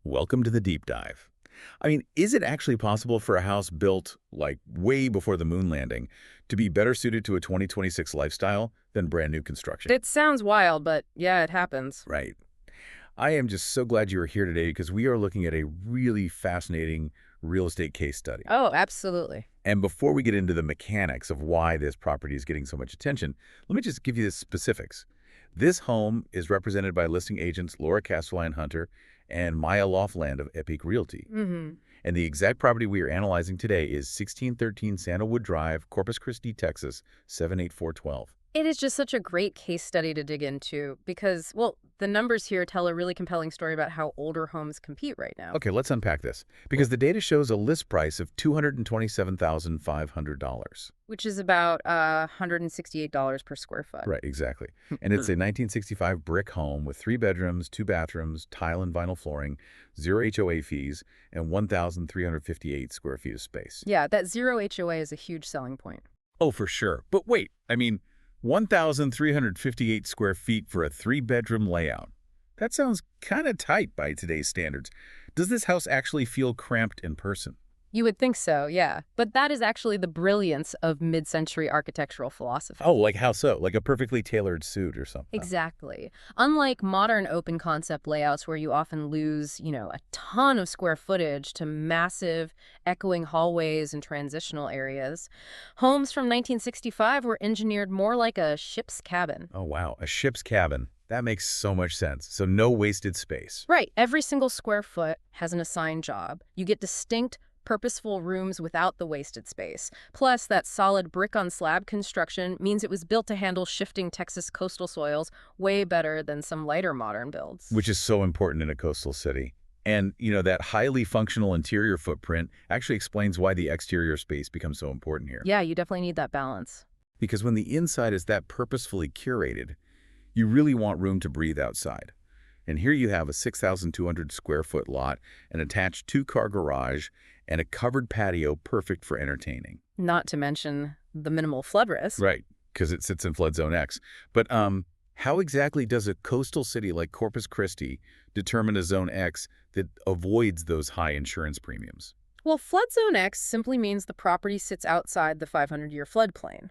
Welcome to the deep dive. I mean, is it actually possible for a house built, like, way before the moon landing to be better suited to a 2026 lifestyle than brand new construction? It sounds wild, but yeah, it happens. Right. I am just so glad you are here today because we are looking at a really fascinating real estate case study. Oh, absolutely. And before we get into the mechanics of why this property is getting so much attention, let me just give you the specifics. This home is represented by listing agents Laura Casterline-Hunter and Maya Lofland of Epique Realty. Mm-hmm. And the exact property we are analyzing today is 1613 Sandalwood Drive, Corpus Christi, Texas, 78412. It is just such a great case study to dig into because, well, the numbers here tell a really compelling story about how older homes compete right now. Okay, let's unpack this. Because the data shows a list price of $227,500. Which is about $168 per square foot. Right, exactly. And it's a 1965 brick home with 3 bedrooms, 2 bathrooms, tile and vinyl flooring, 0 HOA fees, and 1,358 square feet of space. Yeah, that zero HOA is a huge selling point. Oh, for sure. But wait, 1,358 square feet for a 3-bedroom layout. That sounds kind of tight by today's standards. Does this house actually feel cramped in person? You would think so, yeah. But that is actually the brilliance of mid-century architectural philosophy. Oh, like how so? Like a perfectly tailored suit or something? Exactly. Unlike modern open concept layouts where you often lose, a ton of square footage to massive echoing hallways and transitional areas, homes from 1965 were engineered more like a ship's cabin. Oh, wow. A ship's cabin. That makes so much sense. So no wasted space. Right. Every single square foot has an assigned job. You get distinct purposeful rooms without the wasted space. Plus, that solid brick-on-slab construction means it was built to handle shifting Texas coastal soils way better than some lighter modern builds. Which is so important in a coastal city. And, that highly functional interior footprint actually explains why the exterior space becomes so important here. Yeah, you definitely need that balance. Because when the inside is that purposefully curated, you really want room to breathe outside. And here you have a 6,200 square foot lot, an attached 2-car garage, and a covered patio perfect for entertaining. Not to mention the minimal flood risk. Right, because it sits in flood zone X. But how exactly does a coastal city like Corpus Christi determine a zone X that avoids those high insurance premiums? Well, flood zone X simply means the property sits outside the 500-year floodplain.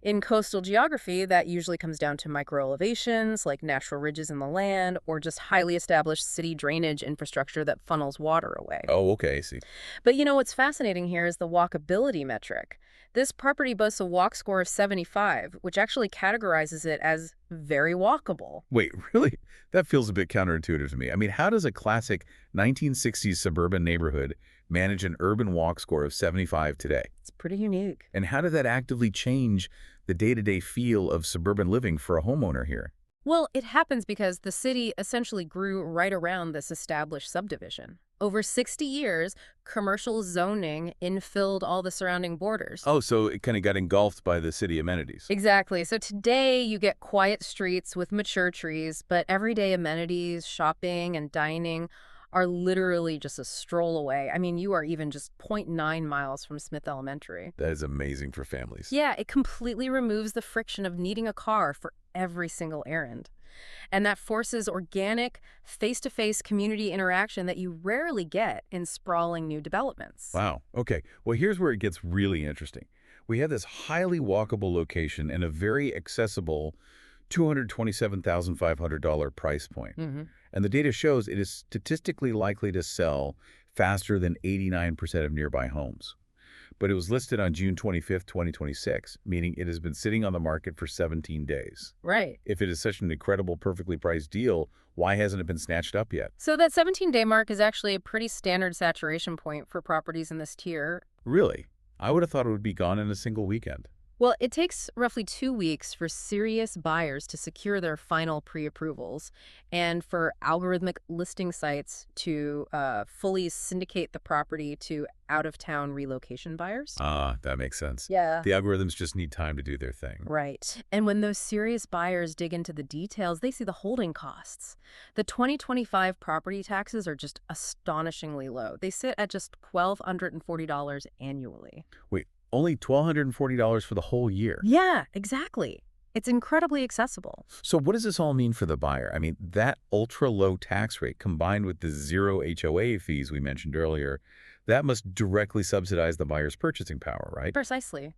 In coastal geography, that usually comes down to microelevations, like natural ridges in the land, or just highly established city drainage infrastructure that funnels water away. Oh, okay, I see. But what's fascinating here is the walkability metric. This property boasts a walk score of 75, which actually categorizes it as very walkable. Wait, really? That feels a bit counterintuitive to me. How does a classic 1960s suburban neighborhood manage an urban walk score of 75 today? It's pretty unique. And how did that actively change the day-to-day feel of suburban living for a homeowner here? Well, it happens because the city essentially grew right around this established subdivision. Over 60 years, commercial zoning infilled all the surrounding borders. Oh, so it kind of got engulfed by the city amenities. Exactly. So today you get quiet streets with mature trees, but everyday amenities, shopping and dining are literally just a stroll away. You are even just zero point 0.9 miles from Smith Elementary. That is amazing for families. Yeah, it completely removes the friction of needing a car for every single errand. And that forces organic, face-to-face community interaction that you rarely get in sprawling new developments. Wow. Okay. Well, here's where it gets really interesting. We have this highly walkable location and a very accessible $227,500 price point. Mm-hmm. And the data shows it is statistically likely to sell faster than 89% of nearby homes. But it was listed on June 25th, 2026, meaning it has been sitting on the market for 17 days. Right. If it is such an incredible, perfectly priced deal, why hasn't it been snatched up yet? So that 17-day mark is actually a pretty standard saturation point for properties in this tier. Really? I would have thought it would be gone in a single weekend. Well, it takes roughly 2 weeks for serious buyers to secure their final pre-approvals and for algorithmic listing sites to fully syndicate the property to out-of-town relocation buyers. Ah, that makes sense. Yeah. The algorithms just need time to do their thing. Right. And when those serious buyers dig into the details, they see the holding costs. The 2025 property taxes are just astonishingly low. They sit at just $1,240 annually. Wait, only $1,240 for the whole year? Yeah, exactly. It's incredibly accessible. So what does this all mean for the buyer? I mean, that ultra-low tax rate combined with the zero HOA fees we mentioned earlier, that must directly subsidize the buyer's purchasing power, right? Precisely.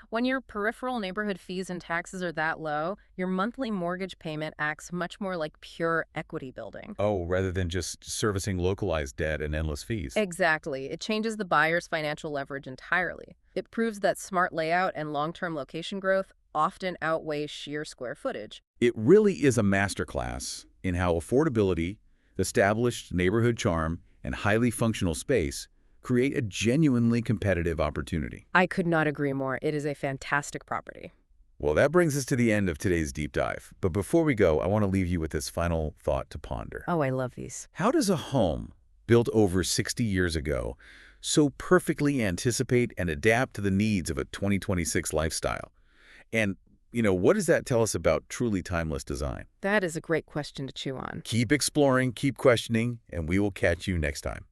When your peripheral neighborhood fees and taxes are that low, your monthly mortgage payment acts much more like pure equity building. Oh, rather than just servicing localized debt and endless fees. Exactly. It changes the buyer's financial leverage entirely. It proves that smart layout and long-term location growth often outweigh sheer square footage. It really is a masterclass in how affordability, established neighborhood charm, and highly functional space create a genuinely competitive opportunity. I could not agree more. It is a fantastic property. Well, that brings us to the end of today's deep dive. But before we go, I want to leave you with this final thought to ponder. Oh, I love these. How does a home built over 60 years ago so perfectly anticipate and adapt to the needs of a 2026 lifestyle? And, what does that tell us about truly timeless design? That is a great question to chew on. Keep exploring, keep questioning, and we will catch you next time.